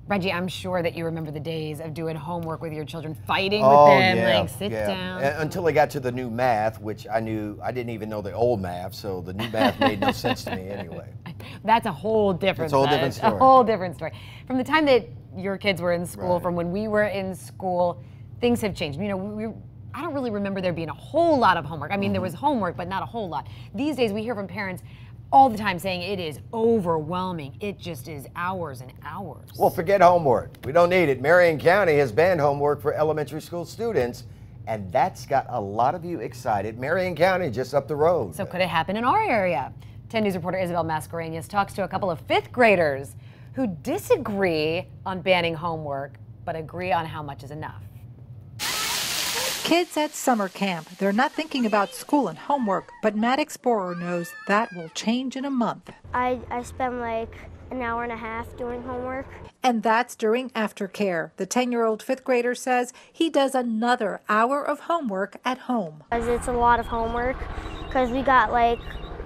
Reggie, I'm sure that you remember the days of doing homework with your children, fighting with them, like sit down. Until I got to the new math, which I didn't even know the old math, so the new math made no sense to me anyway. That's a whole different story. A whole different story. From the time that your kids were in school, Right. from when we were in school, things have changed. You know, I don't really remember there being a whole lot of homework. I mean, there was homework, but not a whole lot. These days, we hear from parents all the time saying it is overwhelming. It just is hours and hours. Well, forget homework. We don't need it. Marion County has banned homework for elementary school students, and that's got a lot of you excited. Marion County, just up the road. So could it happen in our area? 10 News reporter Isabel Mascarenas talks to a couple of fifth graders who disagree on banning homework, but agree on how much is enough. Kids at summer camp. They're not thinking about school and homework, but Matt Explorer knows that will change in a month. I spend like an hour and a half doing homework. And that's during aftercare. The 10-year-old fifth grader says he does another hour of homework at home. It's a lot of homework because we got like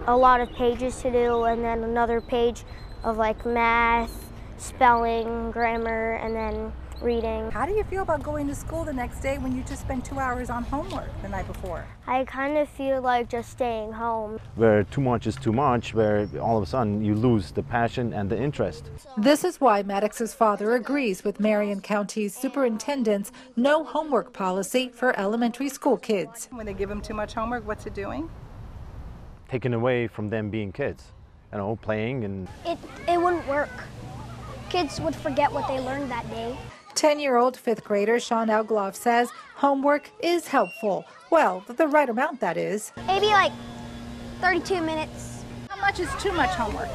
a lot of pages to do and then another page of like math, spelling, grammar, and then reading. How do you feel about going to school the next day when you just spent 2 hours on homework the night before? I kind of feel like just staying home. Where too much is too much, where all of a sudden you lose the passion and the interest. This is why Maddox's father agrees with Marion County's superintendent's no homework policy for elementary school kids. When they give them too much homework, what's it doing? Taken away from them being kids, you know, playing and... It wouldn't work. Kids would forget what they learned that day. 10-year-old fifth grader Sean Algloff says homework is helpful. Well, the right amount, that is. Maybe like 32 minutes. How much is too much homework?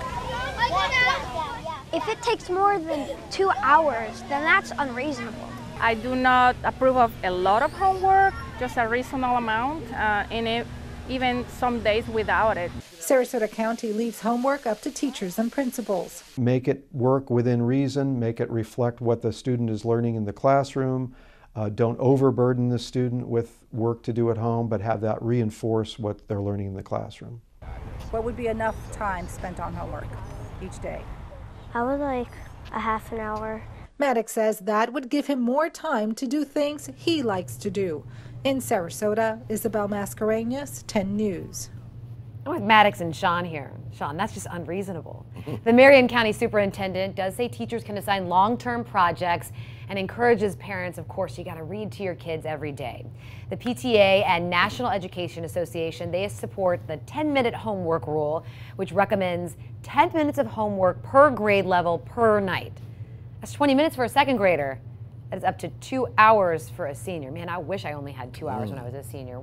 If it takes more than 2 hours, then that's unreasonable. I do not approve of a lot of homework, just a reasonable amount, and even some days without it. Sarasota County leaves homework up to teachers and principals. Make it work within reason, make it reflect what the student is learning in the classroom. Don't overburden the student with work to do at home, but have that reinforce what they're learning in the classroom. What would be enough time spent on homework each day? I would like a half an hour. Maddox says that would give him more time to do things he likes to do. In Sarasota, Isabel Mascarenas, 10 News. I'm with Maddox and Sean here. Sean, that's just unreasonable. The Marion County superintendent does say teachers can assign long-term projects and encourages parents, of course, you got to read to your kids every day. The PTA and National Education Association, they support the 10-minute homework rule, which recommends 10 minutes of homework per grade level per night. That's 20 minutes for a second grader. That is up to 2 hours for a senior. Man, I wish I only had 2 hours when I was a senior.